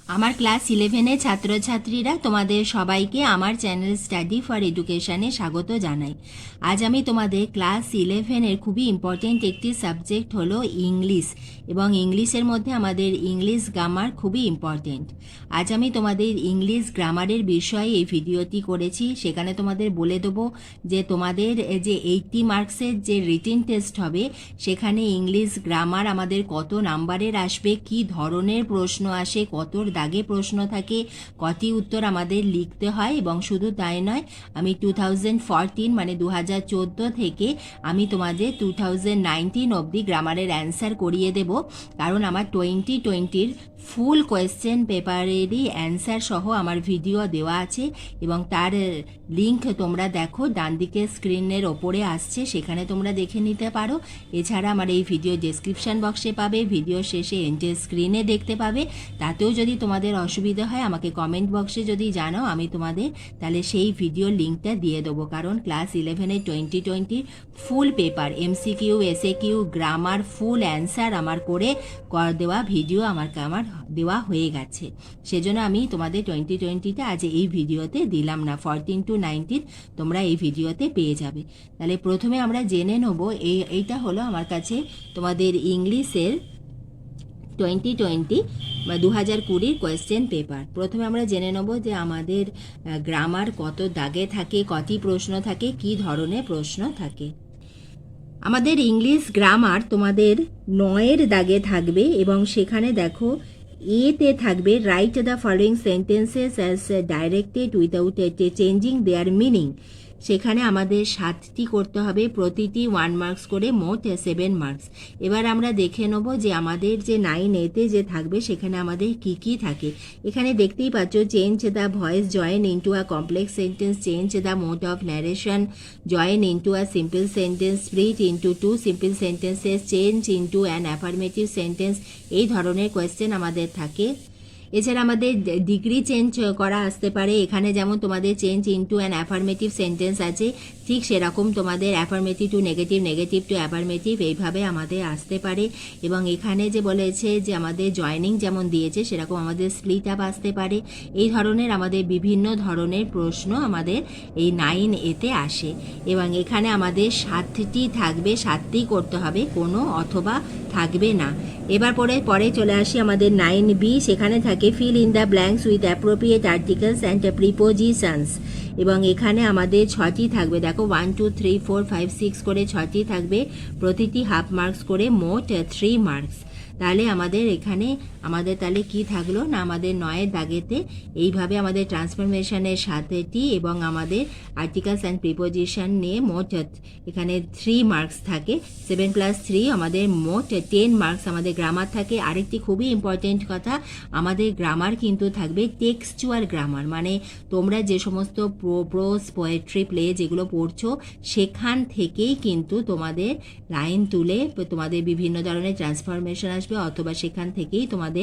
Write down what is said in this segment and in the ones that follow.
আমার ক্লাস 11-এর ছাত্রছাত্রীরা তোমাদের সবাইকে আমার চ্যানেল স্টাডি ফর এডুকেশনে স্বাগত জানাই। আজ আমি তোমাদের ক্লাস 11-এর খুবই ইম্পর্টেন্ট একটি সাবজেক্ট হলো ইংলিশ, এবং ইংলিশের মধ্যে আমাদের ইংলিশ গ্রামার খুবই ইম্পর্টেন্ট। আজ আমি তোমাদের ইংলিশ গ্রামারের বিষয়ে এই ভিডিওটি করেছি। সেখানে তোমাদের বলে দেবো যে তোমাদের যে 80 মার্কসের যে রিটেন টেস্ট হবে, সেখানে ইংলিশ গ্রামার আমাদের কত নাম্বারের আসবে, কি ধরনের প্রশ্ন আসে, কত দাগে প্রশ্ন থাকে, কটি উত্তর আমাদের লিখতে হয়। এবং শুধু তাই নয়, আমি 2014 মানে 2014 থেকে আমি তোমাদের 2019 অবধি গ্রামারের অ্যান্সার করিয়ে দেব, কারণ আমার 2020-র ফুল কোয়েশ্চেন পেপারেরই অ্যান্সার সহ আমার ভিডিও দেওয়া আছে, এবং তার লিঙ্ক তোমরা দেখো ডান দিকে স্ক্রিনের ওপরে আসছে, সেখানে তোমরা দেখে নিতে পারো। এছাড়া আমার এই ভিডিও ডেসক্রিপশন বক্সে পাবে, ভিডিও শেষে এন্ডের স্ক্রিনে দেখতে পাবে। তাতেও যদি তোমাদের অসুবিধা হয় আমাকে কমেন্ট বক্সে যদি জানাও, আমি তোমাদের তাহলে সেই ভিডিওর লিঙ্কটা দিয়ে দেবো। কারণ ক্লাস 11-এর 2020 full paper MCQ SAQ grammar full answer আমার করে দেওয়া ভিডিও আমার দেওয়া হয়ে গেছে। সেজন্য আমি তোমাদের 2020টা আজ এই ভিডিওতে দিলাম না, 14 to 19 তোমরা এই ভিডিওতে পেয়ে যাবে। তাহলে প্রথমে আমরা জেনে নেব, এইটা হলো আমার কাছে তোমাদের ইংলিশের 2020 বা 2020 কোয়েশ্চেন পেপার। প্রথমে আমরা জেনে নেব যে আমাদের গ্রামার কত দাগে থাকে, কটি প্রশ্ন থাকে, কি ধরনের প্রশ্ন থাকে। আমাদের ইংলিশ গ্রামার তোমাদের 9-এর দাগে থাকবে, এবং সেখানে দেখো এতে থাকবে write the following sentences as directed without changing their meaning. সেখানে আমাদের 7টি করতে হবে, প্রতিটি 1 মার্কস করে, মোট 7 মার্কস। এবার আমরা দেখে নেব যে আমাদের যে 9A-তে যে থাকবে সেখানে আমাদের কি কি থাকে। এখানে দেখতেই পাচ্ছ, change the voice, join into a complex sentence, change the mode of narration, join into a simple sentence, split into 2 simple sentences, change into an affirmative sentence. এই ধরনের কোয়েশ্চেন আমাদের থাকে। এছাড়া আমাদের ডিগ্রি চেঞ্জ করা আসতে পারে। এখানে যেমন তোমাদের change into an affirmative sentence আছে, ঠিক সেরকম তোমাদের affirmative two negative, negative two affirmative এইভাবে আমাদের আসতে পারে। এবং এখানে যে বলেছে যে আমাদের জয়নিং যেমন দিয়েছে সেরকম আমাদের স্প্লিট আপ আসতে পারে। এই ধরনের আমাদের বিভিন্ন ধরনের প্রশ্ন আমাদের এই 9A-তে আসে। এবং এখানে আমাদের 7টি থাকবে, 7টি করতে হবে, কোনো অথবা থাকবে না। এবার পরে চলে আসি আমাদের 9B। সেখানে থাকে feel in the blanks with appropriate articles and prepositions. এবং এখানে আমাদের 6টি থাকবে, দেখো 1 2 3 4 5 6 করে 6টি থাকবে, প্রতিটি হাফ মার্কস করে, মোট 3 মার্কস। তাহলে আমাদের এখানে তাহলে কি থাকলো না, আমাদের 9-এর দাগেতে এইভাবে আমাদের ট্রান্সফরমেশনের 7টি এবং আমাদের আর্টিকেলস অ্যান্ড প্রিপোজিশন নিয়ে মোট এখানে 3 মার্কস থাকে। 7 + 3 আমাদের মোট 10 মার্কস আমাদের গ্রামার থাকে। আরেকটি খুবই ইম্পর্টেন্ট কথা, আমাদের গ্রামার কিন্তু থাকবে টেক্সচুয়াল গ্রামার, মানে তোমরা যে সমস্ত প্রোজ, পোয়েট্রি, প্লে যেগুলো পড়ছো সেখান থেকেই কিন্তু তোমাদের লাইন তুলে তোমাদের বিভিন্ন ধরনের ট্রান্সফরমেশন আসবে, অথবা সেখান থেকেই তোমাদের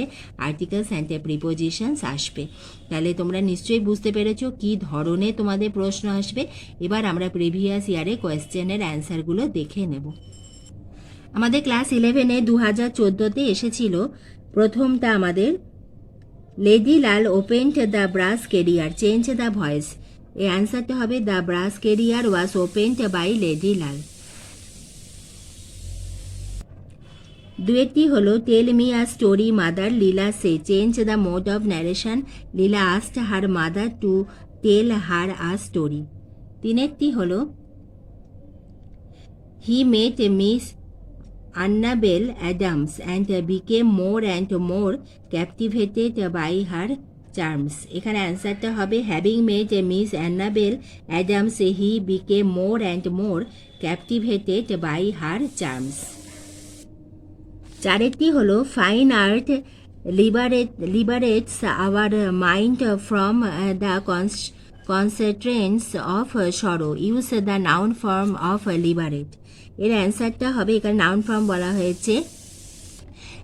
আর্টিকেলস অ্যান্ড প্রিপোজিশনস আসবে। তাহলে তোমরা নিশ্চয়ই বুঝতে পেরেছো কি ধরনের তোমাদের প্রশ্ন আসবে। এবার আমরা প্রিভিয়াস ইয়ারে কোয়েশ্চেনের অ্যান্সারগুলো দেখে নেব। আমাদের ক্লাস 11-এ 2014-তে এসেছিল প্রথমটা আমাদের Lady Lal opened the brass carrier, change the voice. এই অ্যান্সারটা হবে the brass carrier was opened by Lady Lal. দুয়েরটি হলো tell me a story mother, Leela said, change the mode of narration, Leela asked her mother to tell her a story. তিনেরটি হলো he met Miss Annabel Adams and became more and more captivated by her charms. এখানে অ্যান্সারটা হবে having met Miss অ্যান্নাবেল Adams he became more and more captivated by her charms. চারেরটি হলো fine art liberates our mind from the constraints of sorrow, use the noun form of liberate। এর অ্যান্সারটা হবে, এখানে noun form বলা হয়েছে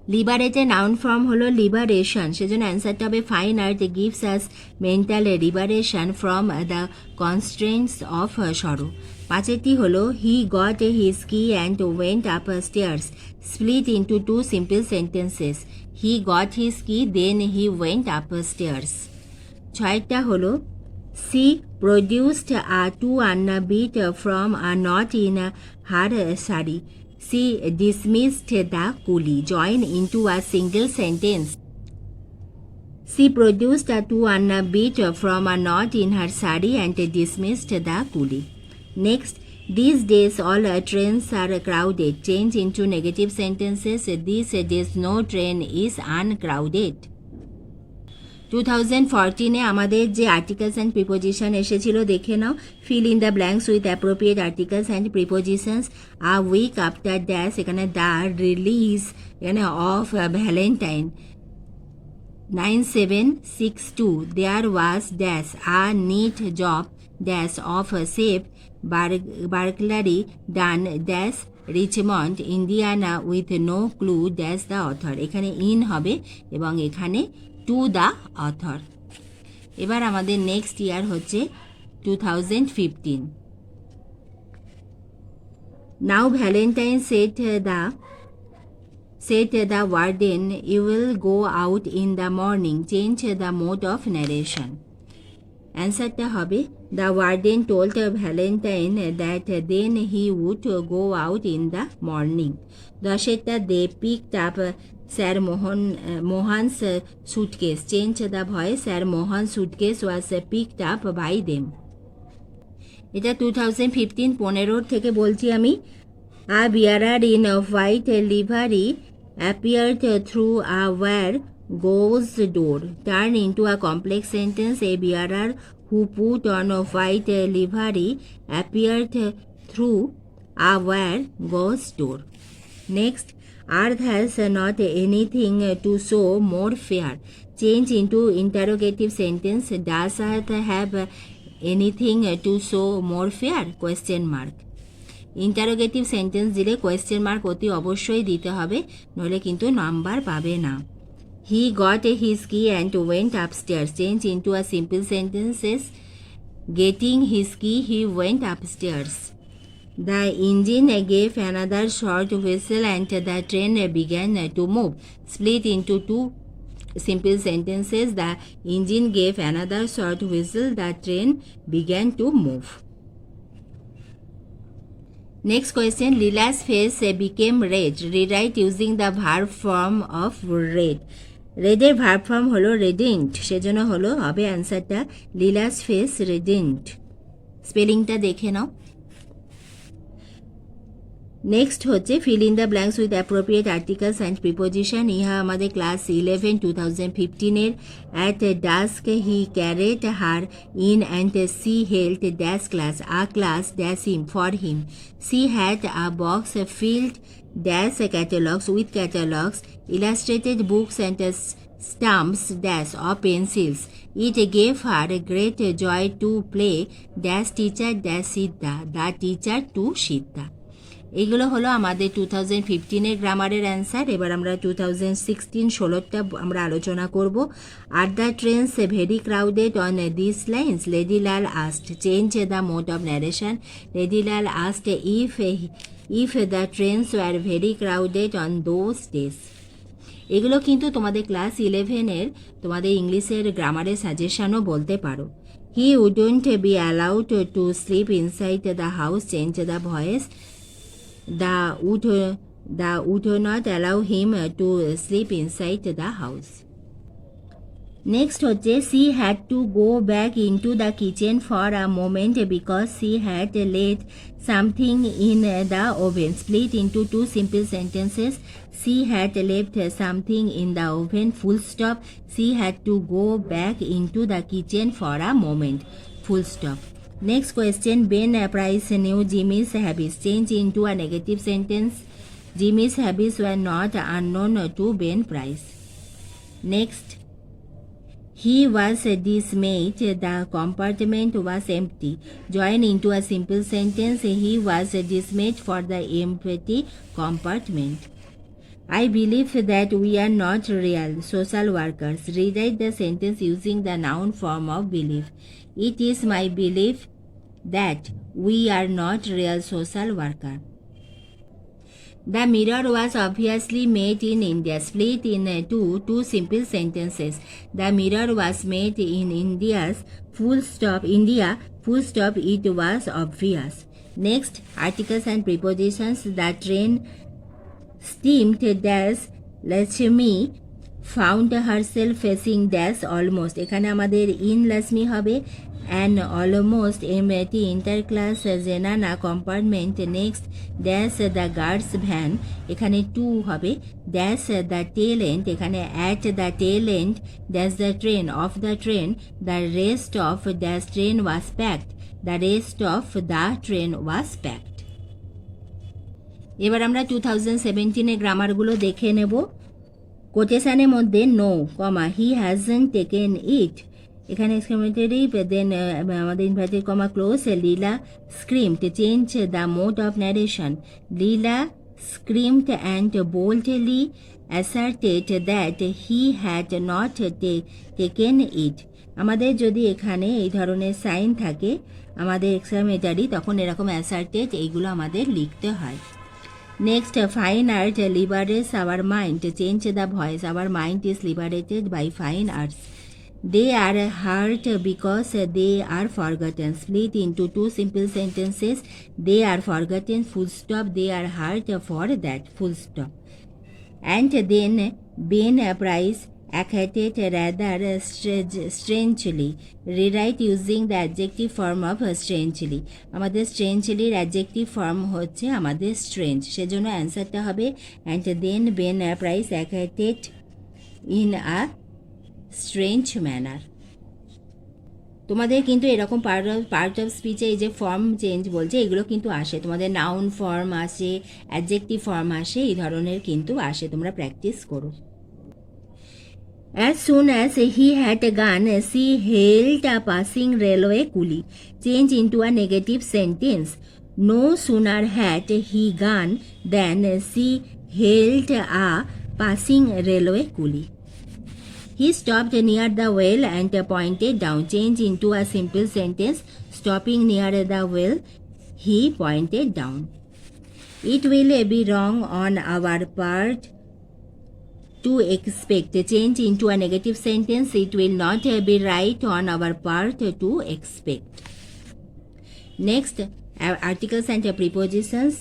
লিবারেটের noun form হলো লিবারেশন, সেজন্য অ্যান্সারটা হবে fine art gives us mental liberation from the constraints of sorrow. পাঁচেরটি হলো he got his key and went upstairs, split into two simple sentences. He got his key then he went upstairs. ছয়টা হলো she produced a two anna bit from a knot in her sari, she dismissed the coolie. Join into a single sentence. She produced a two-anna bit from a knot in her sari and dismissed the coolie. Next, these days all trains are crowded. Change into negative sentences. These days no train is uncrowded. 2014-এ আমাদের যে articles and preposition এসেছিল দেখে নাও। Fill in the blanks with appropriate articles and prepositions. A week after dash, এখানে the release, এখানে of Valentine. 9762 there was dash a neat job dash of safe burglary done dash Richmond Indiana with no clue dash the author. এখানে in হবে এবং এখানে to the author. এবার আমাদের next year হচ্ছে 2015। Now Valentine said the warden, you will go out in the morning. Change the mode of narration. অ্যান্সারটা হবে the warden told Valentine that then he would go out in the morning. দশেরটা they picked up Sir Mohan's suitcase. Change the voice, Sir Mohan suitcase was picked up by them. এটা 2015 15 থেকে বলছি আমি। A bearer in white livery appeared through a wire gauze door. Turn into a complex sentence. A bearer who put on a white livery appeared through a wire gauze door. Next, earth has not anything to show more fair. Change into interrogative sentence. Does earth have anything to show more fair? Question mark. Interrogative sentence দিলে question mark অতি অবশ্যই দিতে হবে, নইলে কিন্তু number পাবে না। He got his key and went upstairs. Change into a simple sentences. Getting his key he went upstairs. The engine gave another short whistle and the train began to move. Split into two simple sentences. The engine gave another short whistle. The train began to move. Next question, Lila's face became red. Rewrite using the verb form of red. Red এর verb form হলো reddened, সেজন্য হলো হবে অ্যান্সারটা Lila's face reddened। স্পেলিংটা দেখে নাও। Next হচ্ছে fill in the blanks with appropriate articles and preposition. ইহা আমাদের ক্লাস 11 2015-এর। At dusk he carried her in and she held dash class, a class dash him for him. She had a box filled dash catalogues with catalogues, illustrated books and stamps dash or pencils. It gave her great joy to play dash teacher dash Siddha, the teacher to Siddha. এইগুলো হলো আমাদের 2015-এর গ্রামারের answer. এবার আমরা 2016 16টা আমরা আলোচনা করব। Are the trains very crowded on this lines, লেডিলাল asked. Change the mode of narration. লেডিলাল asked if the trains were very crowded on those days. এগুলো কিন্তু তোমাদের ক্লাস 11-এর তোমাদের ইংলিশের গ্রামারের সাজেশনও বলতে পারো। He wouldn't be allowed to sleep inside the house. Change the voice. The would not allow him to sleep inside the house. Next হচ্ছে she had to go back into the kitchen for a moment because she had left something in the oven. Split into two simple sentences. She had left something in the oven, full stop. She had to go back into the kitchen for a moment, full stop. Next question, Ben Price knew Jimmy's habits. Change into a negative sentence. Jimmy's habits were not unknown to Ben Price. Next, he was dismayed. The compartment was empty. Join into a simple sentence. He was dismayed for the empty compartment. I believe that we are not real social workers. Rewrite the sentence using the noun form of belief. It is my belief that we are not real social worker. The mirror was obviously made in India. Split in two simple sentences. The mirror was made in India's India, full stop, it was obvious. Next, articles and prepositions. The train steamed dash Lakshmi found herself facing dash almost. এখানে আমাদের in Lakshmi হবে and almost MT interclass Zenana compartment. Next, dash the guard's van, এখানে to হবে, dash the tail end, এখানে at the tail end, dash the train, of the train, the rest of dash train was packed, the rest of the train was packed. এবার আমরা 2017 গ্রামারগুলো দেখে নেব। কোটেশনের মধ্যে no comma he hasn't taken it, এখানে exclamatory, then আমাদের inverted comma close, Leela screamed, change the mode of narration, Leela screamed and boldly asserted that he had not taken it. আমাদের যদি এখানে এই ধরনের সাইন থাকে আমাদের এক্সক্লেমেটরি, তখন এরকম অ্যাসার্টেড এইগুলো আমাদের লিখতে হয়। Next, fine art liberates our mind. Change the voice. Our mind is liberated by fine arts. They are hurt because they are forgotten. Split into two simple sentences. They are forgotten, full stop. They are hurt for that, full stop. And then Ben Price acted rather strangely. Rewrite using the adjective form of strangely. আমাদের strangely এর adjective form হচ্ছে আমাদের strange, সেজন্য অ্যান্সারটা হবে and then Ben Price acted in a strange manner. তোমাদের কিন্তু এরকম পার্ট অফ স্পিচে এই যে ফর্ম চেঞ্জ বলছে এগুলো কিন্তু আসে, তোমাদের নাউন ফর্ম আসে, অ্যাডজেক্টিভ ফর্ম আসে, এই ধরনের কিন্তু আসে, তোমরা প্র্যাকটিস করো। As soon as he had gone, she hailed a passing railway coolie. Change into a negative sentence. No sooner had he gone than she hailed a passing railway coolie. He stopped near the well and pointed down. Change into a simple sentence. Stopping near the well, he pointed down. It will be wrong on our part to expect. Change into a negative sentence. It will not be right on our part to expect. Next, articles and prepositions.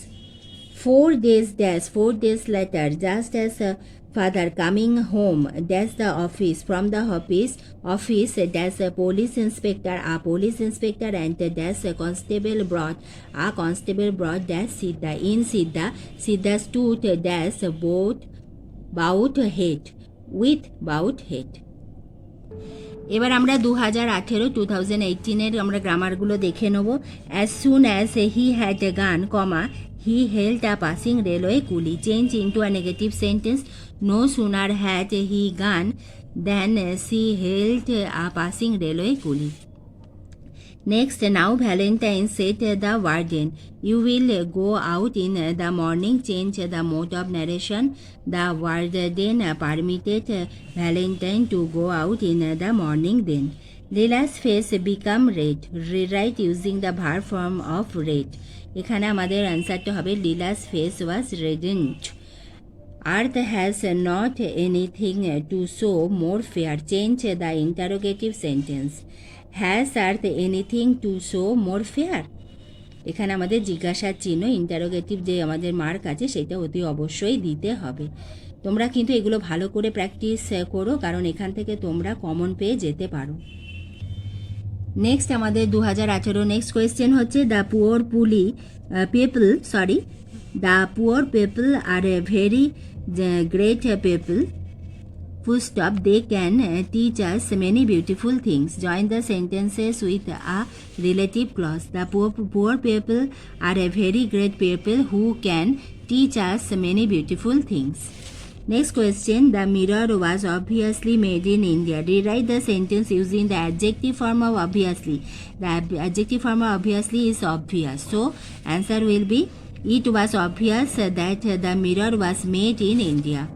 4 days dash, 4 days later, just as father coming home, dash the office, from the office dash a police inspector, and dash a constable brought dash Siddha. In Siddha stood dash bout head, with bout head. এবার আমরা 2018 আমরা গ্রামারগুলো দেখে নেব। As soon as he had gone, comma, he hailed a passing railway coolie. Change into a negative sentence. No sooner had he gone than she hailed a passing railway coolie. Next, now Valentine said the warden, you will go out in the morning. Change the mode of narration. The warden permitted Valentine to go out in the morning then. Lila's face become red. Rewrite using the verb form of red. এখানে আমাদের অ্যান্সারটা হবে Lila's face was reddened. Earth has not anything to show more fair. Change the interrogative sentence. Has earth anything to show more fair? এখানে আমাদের জিজ্ঞাসার চিহ্ন, interrogative যে আমাদের মার্ক আছে সেটা অতি অবশ্যই দিতে হবে। তোমরা কিন্তু এগুলো ভালো করে প্র্যাকটিস করো, কারণ এখান থেকে তোমরা কমন পেয়ে যেতে পারো। নেক্সট আমাদের 2018 নেক্সট কোয়েশ্চেন হচ্ছে the poor people are a very great people, full stop, they can teach us many beautiful things. Join the sentences with a relative clause. The poor people are a very great people who can teach us many beautiful things. Next question, the mirror was obviously made in India. Rewrite the sentence using the adjective form of obviously. The adjective form of obviously is obvious. So, answer will be It was obvious that the mirror was made in India.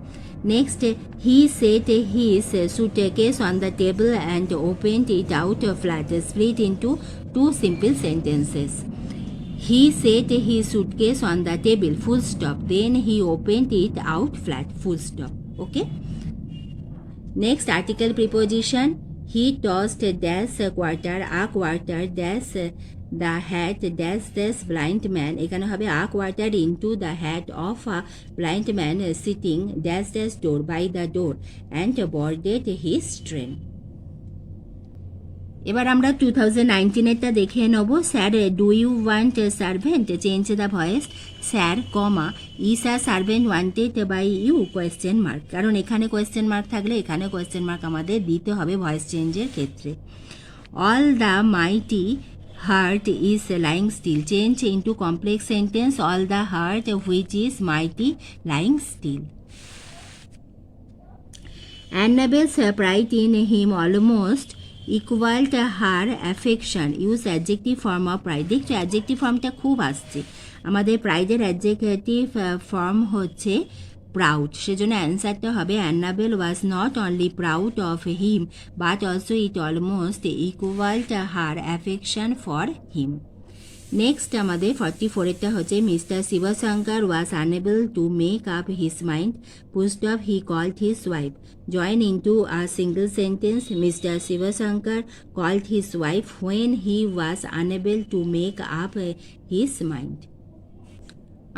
Next, he set his suitcase on the table and opened it out flat, split into two simple sentences. He set his suitcase on the table, full stop. Then he opened it out flat, full stop. Okay? Next, article preposition. He tossed dash quarter, a quarter, dash the hat, dash this blind man. এখানে হবে a quarter into the hat of a blind man sitting dash dash door by the door and boarded his train. এবার আমরা 2019-এরটা দেখে নেব। Sir, do you want servant? Change the voice. Sir, comma, is a servant wanted by you? Question mark. কারণ এখানে question mark থাকলে এখানে question mark আমাদের দিতে হবে ভয়েস চেঞ্জের ক্ষেত্রে। All the mighty heart is lying still. Change into complex sentence. All the heart which is mighty lying still. Annabel's pride in him almost equaled her affection. Use adjective form of pride. দেখছো adjective ফর্মটা খুব আসছে। আমাদের প্রাইডের adjective form হচ্ছে proud. সেজন্য অ্যান্সারটা হবে Annabel was not only proud of him but also it almost equalled her affection for him. Next আমাদের 44-এরটা হচ্ছে mister Shivshankar was unable to make up his mind, post of he called his wife. Join into a single sentence. Mister Shivshankar called his wife when he was unable to make up his mind.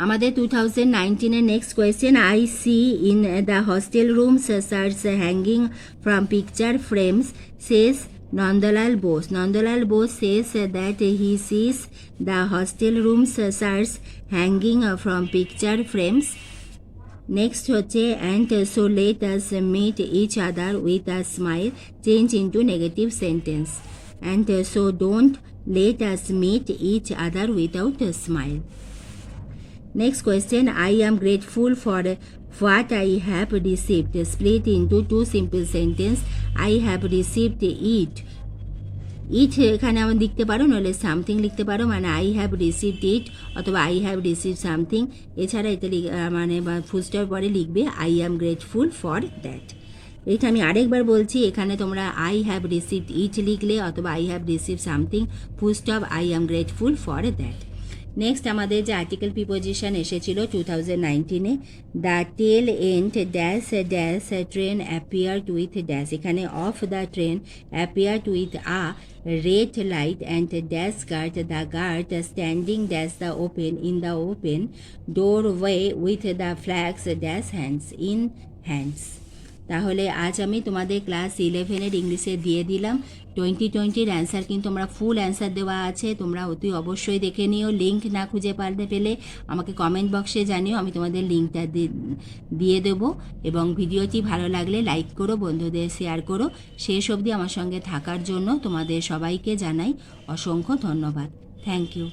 আমাদের 2019-এর next question. I see in the hostel rooms shirts hanging from picture frames says Nandalal Bose. Nandalal Bose says that he sees the hostel rooms shirts hanging from picture frames. Next হচ্ছে and so let us meet each other with a smile. Change into negative sentence. And so don't let us meet each other without a smile. Next question. I am grateful for what I have received. Split into two simple sentences. I have received it. It এখানে আমরা লিখতে পারো, নইলে something লিখতে পারো, মানে I have received ইট অথবা I have received something. এছাড়া এতে মানে ফুল স্টপ পরে লিখবে I am grateful for that. এটা আমি আরেকবার বলছি, এখানে তোমরা আই হ্যাভ রিসিভড ইট লিখলে অথবা I have received something, full stop I am grateful for that. Next আমাদের যে আর্টিকেল প্রিপোজিশন এসেছিল 2019-এ, the tail end dash dash train appeared with dash. এখানে of the train appeared with a red light and dash guard, the guard standing dash the open in the open doorway with the flags dash hands in hands. তাহলে আজ আমি তোমাদের class 11-এর ইংলিশে দিয়ে দিলাম। 2020-র answer কিন্তু আমরা ফুল answer দেওয়া আছে, তোমরা অতি অবশ্যই দেখে নিও। লিঙ্ক না খুঁজে পেলে আমাকে কমেন্ট বক্সে জানিও, আমি তোমাদের লিঙ্কটা দিয়ে দেবো। এবং ভিডিওটি ভালো লাগলে লাইক করো, বন্ধুদের শেয়ার করো। শেষ অবধি আমার সঙ্গে থাকার জন্য তোমাদের সবাইকে জানাই অসংখ্য ধন্যবাদ। Thank you.